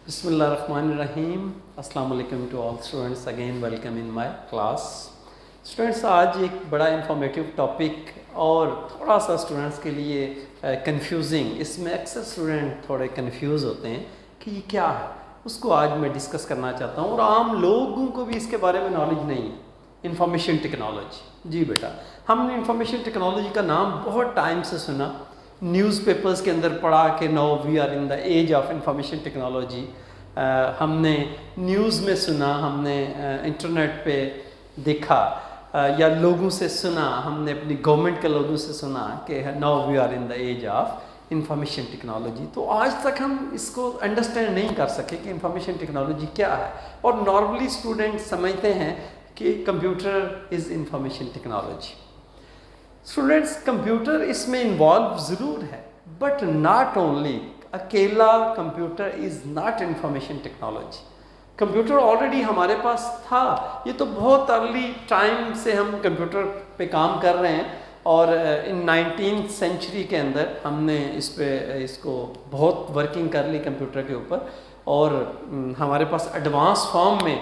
بسم اللہ الرحمن الرحیم. السلام علیکم to all students. Again welcome in my class. Students آج ایک بڑا انفارمیٹیو ٹاپک اور تھوڑا سا اسٹوڈنٹس کے لیے کنفیوزنگ، اس میں اکثر اسٹوڈنٹ تھوڑے کنفیوز ہوتے ہیں کہ یہ کیا ہے، اس کو آج میں ڈسکس کرنا چاہتا ہوں. اور عام لوگوں کو بھی اس کے بارے میں نالج نہیں ہے. Information technology. جی بیٹا، ہم نے انفارمیشن ٹیکنالوجی کا نام بہت ٹائم سے سنا، نیوز پیپرز کے اندر پڑھا کہ now we are in the age of information technology. ہم نے نیوز میں سنا، ہم نے انٹرنیٹ پہ دیکھا یا لوگوں سے سنا، ہم نے اپنی گورنمنٹ کے لوگوں سے سنا کہ now we are in the age of information technology. تو آج تک ہم اس کو انڈرسٹینڈ نہیں کر سکے کہ انفارمیشن ٹیکنالوجی کیا ہے. اور نارملی اسٹوڈنٹ سمجھتے ہیں کہ computer is information technology. Students, computer اس میں انوالو ضرور ہے، بٹ ناٹ اونلی. اکیلا computer is not information technology. Computer already ہمارے پاس تھا. یہ تو بہت ارلی ٹائم سے ہم کمپیوٹر پہ کام کر رہے ہیں، اور ان 19th سینچری کے اندر ہم نے اس کو بہت ورکنگ کر لی کمپیوٹر کے اوپر. اور ہمارے پاس ایڈوانس فارم میں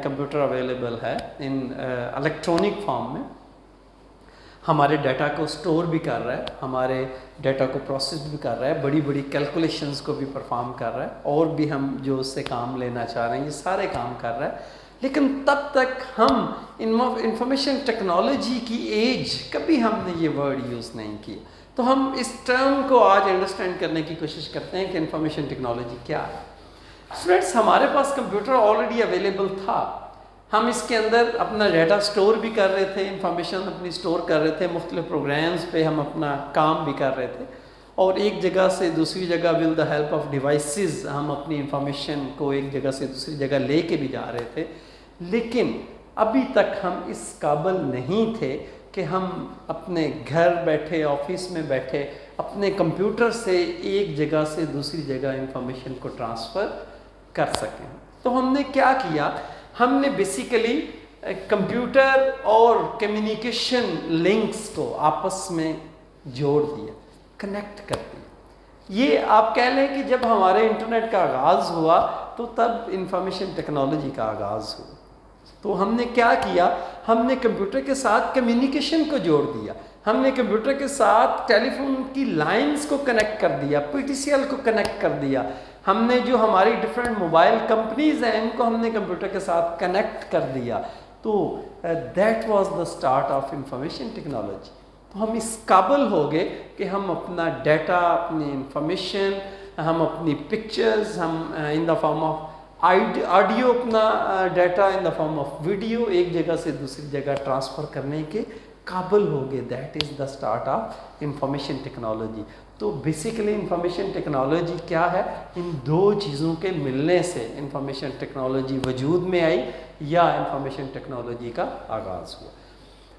کمپیوٹر اویلیبل ہے، ان الیکٹرانک فارم میں. ہمارے ڈیٹا کو سٹور بھی کر رہا ہے، ہمارے ڈیٹا کو پروسیس بھی کر رہا ہے، بڑی بڑی کیلکولیشنز کو بھی پرفارم کر رہا ہے، اور بھی ہم جو اس سے کام لینا چاہ رہے ہیں یہ سارے کام کر رہا ہے. لیکن تب تک ہم انفارمیشن ٹیکنالوجی کی ایج، کبھی ہم نے یہ ورڈ یوز نہیں کیا. تو ہم اس ٹرم کو آج انڈرسٹینڈ کرنے کی کوشش کرتے ہیں کہ انفارمیشن ٹیکنالوجی کیا ہے. اسٹوڈنٹس، ہمارے پاس کمپیوٹر آلریڈی اویلیبل تھا. ہم اس کے اندر اپنا ڈیٹا سٹور بھی کر رہے تھے، انفارمیشن اپنی سٹور کر رہے تھے، مختلف پروگرامز پہ ہم اپنا کام بھی کر رہے تھے، اور ایک جگہ سے دوسری جگہ with the help of devices ہم اپنی انفارمیشن کو ایک جگہ سے دوسری جگہ لے کے بھی جا رہے تھے. لیکن ابھی تک ہم اس قابل نہیں تھے کہ ہم اپنے گھر بیٹھے، آفس میں بیٹھے اپنے کمپیوٹر سے ایک جگہ سے دوسری جگہ انفارمیشن کو ٹرانسفر کر سکیں. تو ہم نے کیا کیا؟ ہم نے بیسیکلی کمپیوٹر اور کمیونیکیشن لنکس کو آپس میں جوڑ دیا، کنیکٹ کر دیا. یہ آپ کہہ لیں کہ جب ہمارے انٹرنیٹ کا آغاز ہوا تو تب انفارمیشن ٹیکنالوجی کا آغاز ہوا. تو ہم نے کیا کیا؟ ہم نے کمپیوٹر کے ساتھ کمیونیکیشن کو جوڑ دیا. ہم نے کمپیوٹر کے ساتھ ٹیلی فون کی لائنز کو کنیکٹ کر دیا، پی ٹی سی ایل کو کنیکٹ کر دیا. ہم نے جو ہماری ڈفرینٹ موبائل کمپنیز ہیں ان کو ہم نے کمپیوٹر کے ساتھ کنیکٹ کر دیا. تو that was the start of information technology. تو ہم اس قابل ہو گئے کہ ہم اپنا ڈیٹا، اپنی انفارمیشن، ہم اپنی پکچرز، ہم ان دا فارم آف آڈیو، اپنا data in the form of video ایک جگہ سے دوسری جگہ ٹرانسفر کرنے کے قابل ہو گئے. That is the start of information technology. تو بیسیکلی انفارمیشن ٹیکنالوجی کیا ہے؟ ان دو چیزوں کے ملنے سے انفارمیشن ٹیکنالوجی وجود میں آئی یا انفارمیشن ٹیکنالوجی کا آغاز ہوا.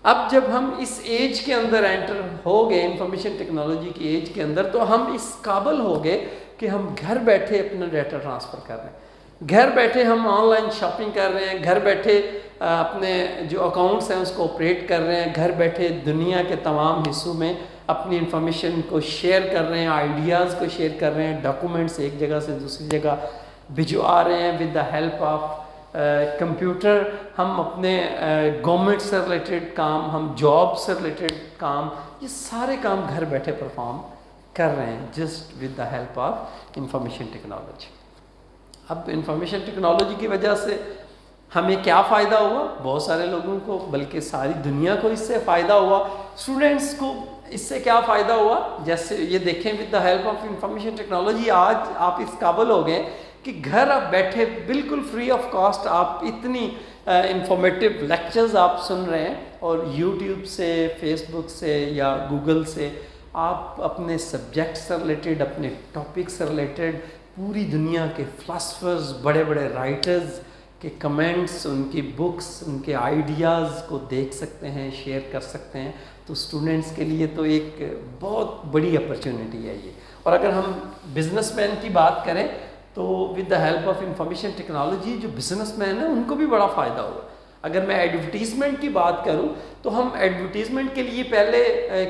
اب جب ہم اس ایج کے اندر انٹر ہو گئے، انفارمیشن ٹیکنالوجی کی ایج کے اندر، تو ہم اس قابل ہو گئے کہ ہم گھر بیٹھے اپنا ڈیٹا ٹرانسفر کر رہے ہیں. گھر بیٹھے ہم آن لائن شاپنگ کر رہے ہیں، گھر بیٹھے اپنے جو اکاؤنٹس ہیں اس کو آپریٹ کر رہے ہیں، گھر بیٹھے دنیا کے تمام حصوں میں اپنی انفارمیشن کو شیئر کر رہے ہیں، آئیڈیاز کو شیئر کر رہے ہیں، ڈاکومنٹس ایک جگہ سے دوسری جگہ بھجوا رہے ہیں with the help of computer. ہم اپنے گورنمنٹ سے ریلیٹڈ کام، ہم جاب سے ریلیٹڈ کام، یہ سارے کام گھر بیٹھے پرفارم کر رہے ہیں just with the help of information technology. اب انفارمیشن ٹیکنالوجی کی وجہ سے ہمیں کیا فائدہ ہوا؟ بہت سارے لوگوں کو، بلکہ ساری دنیا کو اس سے فائدہ ہوا. اسٹوڈنٹس کو اس سے کیا فائدہ ہوا؟ جیسے یہ دیکھیں with the help of information technology آج آپ اس قابل ہو گئے کہ گھر آپ بیٹھے بالکل فری آف کاسٹ آپ اتنی انفارمیٹیو لیکچرز آپ سن رہے ہیں، اور یوٹیوب سے، فیس بک سے یا گوگل سے آپ اپنے سبجیکٹ سے ریلیٹڈ، اپنے ٹاپک سے ریلیٹڈ پوری دنیا کے فلاسفرز، بڑے بڑے رائٹرز کے کمنٹس، ان کی بکس، ان کے آئیڈیاز کو دیکھ سکتے ہیں، شیئر کر سکتے ہیں. تو اسٹوڈنٹس کے لیے تو ایک بہت بڑی اپرچونٹی ہے یہ. اور اگر ہم بزنس مین کی بات کریں تو with the help of information technology جو بزنس مین ہیں ان کو بھی بڑا فائدہ ہوا. اگر میں ایڈورٹیزمنٹ کی بات کروں تو ہم ایڈورٹیزمنٹ کے لیے پہلے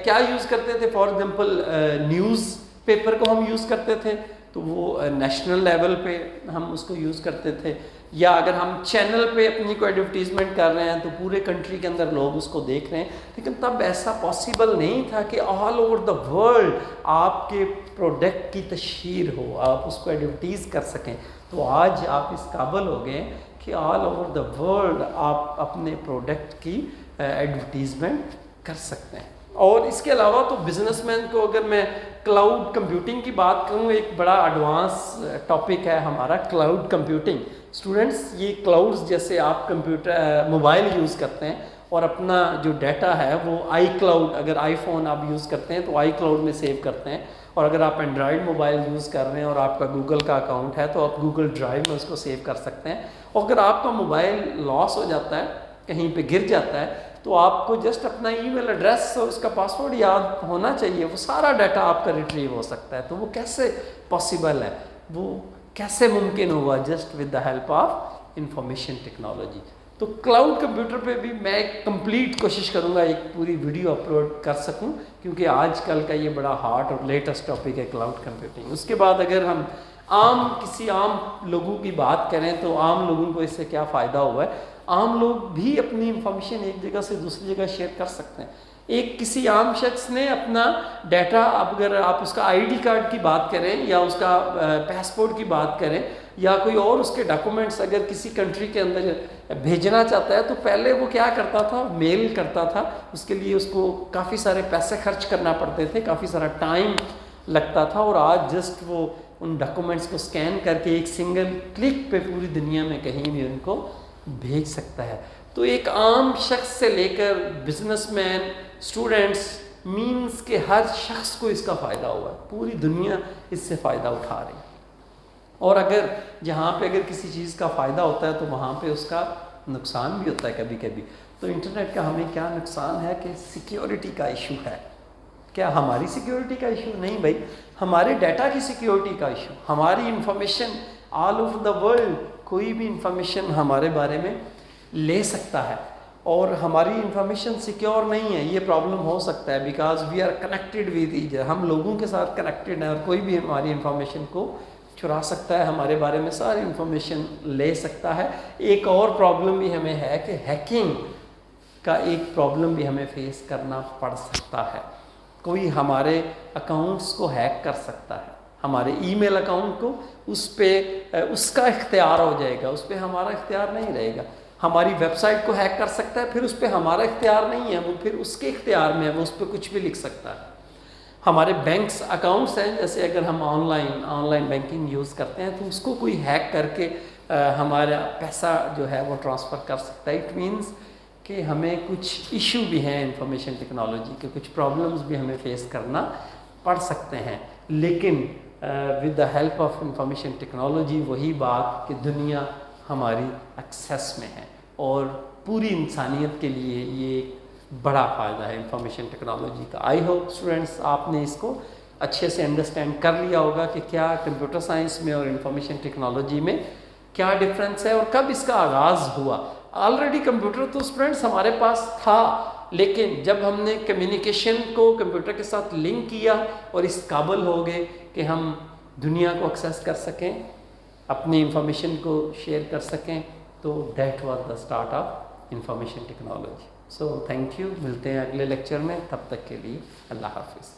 کیا یوز کرتے تھے؟ فار ایگزامپل نیوز پیپر کو ہم یوز کرتے تھے، تو وہ نیشنل لیول پہ ہم اس کو یوز کرتے تھے، یا اگر ہم چینل پہ اپنی کوئی ایڈورٹیزمنٹ کر رہے ہیں تو پورے کنٹری کے اندر لوگ اس کو دیکھ رہے ہیں. لیکن تب ایسا پاسبل نہیں تھا کہ آل اوور دا ورلڈ آپ کے پروڈکٹ کی تشہیر ہو، آپ اس کو ایڈورٹیز کر سکیں. تو آج آپ اس قابل ہو گئے کہ آل اوور دا ورلڈ آپ اپنے پروڈکٹ کی ایڈورٹیزمنٹ کر سکتے ہیں. اور اس کے علاوہ تو بزنس مین کو اگر میں کلاؤڈ کمپیوٹنگ کی بات کروں، ایک بڑا ایڈوانس ٹاپک ہے ہمارا کلاؤڈ کمپیوٹنگ. اسٹوڈنٹس، یہ کلاؤڈز جیسے آپ کمپیوٹر موبائل یوز کرتے ہیں اور اپنا جو ڈیٹا ہے وہ آئی کلاؤڈ، اگر آئی فون آپ یوز کرتے ہیں تو آئی کلاؤڈ میں سیو کرتے ہیں، اور اگر آپ اینڈرائڈ موبائل یوز کر رہے ہیں اور آپ کا گوگل کا اکاؤنٹ ہے تو آپ گوگل ڈرائیو میں اس کو سیو کر سکتے ہیں. اور اگر آپ کا موبائل لاس ہو جاتا ہے، کہیں پہ گر جاتا ہے، تو آپ کو جسٹ اپنا ای میل ایڈریس اور اس کا پاسورڈ یاد ہونا چاہیے، وہ سارا ڈیٹا آپ کا ریٹریو ہو سکتا ہے. تو وہ کیسے پاسبل ہے، وہ کیسے ممکن ہوا؟ Just with the help of information technology. تو کلاؤڈ کمپیوٹر پہ بھی میں ایک کمپلیٹ کوشش کروں گا ایک پوری ویڈیو اپلوڈ کر سکوں، کیونکہ آج کل کا یہ بڑا ہاٹ اور لیٹسٹ ٹاپک ہے کلاؤڈ کمپیوٹنگ. اس کے بعد اگر ہم کسی عام لوگوں کی بات کریں تو عام لوگوں کو اس سے کیا فائدہ ہوا ہے. عام لوگ بھی اپنی انفارمیشن ایک جگہ سے دوسری جگہ شیئر کر سکتے ہیں. ایک کسی عام شخص نے اپنا ڈیٹا، اگر آپ اس کا آئی ڈی کارڈ کی بات کریں یا اس کا پاسپورٹ کی بات کریں یا کوئی اور اس کے ڈاکومنٹس اگر کسی کنٹری کے اندر بھیجنا چاہتا ہے تو پہلے وہ کیا کرتا تھا؟ میل کرتا تھا. اس کے لیے اس کو کافی سارے پیسے خرچ کرنا پڑتے تھے، کافی سارا ٹائم لگتا تھا. اور آج جسٹ وہ ان ڈاکومنٹس کو اسکین کر کے ایک سنگل کلک پہ پوری دنیا میں کہیں بھی ان کو بھیج سکتا ہے. تو ایک عام شخص سے لے کر بزنس مین، اسٹوڈنٹس، مینس کہ ہر شخص کو اس کا فائدہ ہوا ہے. پوری دنیا اس سے فائدہ اٹھا رہی ہے. اور اگر جہاں پہ اگر کسی چیز کا فائدہ ہوتا ہے تو وہاں پہ اس کا نقصان بھی ہوتا ہے کبھی کبھی. تو انٹرنیٹ کا ہمیں کیا نقصان ہے کہ سیکیورٹی کا ایشو ہے. کیا ہماری سیکیورٹی کا ایشو؟ نہیں بھائی، ہمارے ڈیٹا کی سیکیورٹی کا ایشو. ہماری information all over the world کوئی بھی انفارمیشن ہمارے بارے میں لے سکتا ہے، اور ہماری انفارمیشن سیکیور نہیں ہے. یہ پرابلم ہو سکتا ہے because we are connected with each other. ہم لوگوں کے ساتھ کنیکٹڈ ہیں اور کوئی بھی ہماری انفارمیشن کو چرا سکتا ہے، ہمارے بارے میں ساری انفارمیشن لے سکتا ہے. ایک اور پرابلم بھی ہمیں ہے کہ ہیکنگ کا ایک پرابلم بھی ہمیں فیس کرنا پڑ سکتا ہے. کوئی ہمارے اکاؤنٹس کو ہیک کر سکتا ہے، ہمارے ای میل اکاؤنٹ کو، اس پہ اس کا اختیار ہو جائے گا، اس پہ ہمارا اختیار نہیں رہے گا. ہماری ویب سائٹ کو ہیک کر سکتا ہے، پھر اس پہ ہمارا اختیار نہیں ہے، وہ پھر اس کے اختیار میں ہے، وہ اس پہ کچھ بھی لکھ سکتا ہے. ہمارے بینکس اکاؤنٹس ہیں، جیسے اگر ہم آن لائن بینکنگ یوز کرتے ہیں تو اس کو کوئی ہیک کر کے ہمارا پیسہ جو ہے وہ ٹرانسفر کر سکتا ہے. اٹ مینس کہ ہمیں کچھ ایشو بھی ہیں انفارمیشن ٹیکنالوجی کے، کچھ پرابلمس بھی ہمیں فیس کرنا پڑ سکتے ہیں. لیکن with the help of information technology وہی بات کہ دنیا ہماری ایکسیس میں ہے، اور پوری انسانیت کے لیے یہ بڑا فائدہ ہے انفارمیشن ٹیکنالوجی کا. آئی ہوپ اسٹوڈنٹس آپ نے اس کو اچھے سے انڈرسٹینڈ کر لیا ہوگا کہ کیا کمپیوٹر سائنس میں اور انفارمیشن ٹیکنالوجی میں کیا ڈفرینس ہے اور کب اس کا آغاز ہوا. آلریڈی کمپیوٹر تو اسٹوڈنٹس ہمارے پاس تھا، لیکن جب ہم نے کمیونیکیشن کو کمپیوٹر کے ساتھ لنک کیا اور اس قابل ہو گئے کہ ہم دنیا کو ایکسیس کر سکیں، اپنی انفارمیشن کو شیئر کر سکیں، تو that was the start of information technology. So thank you, ملتے ہیں اگلے لیکچر میں، تب تک کے لیے اللہ حافظ.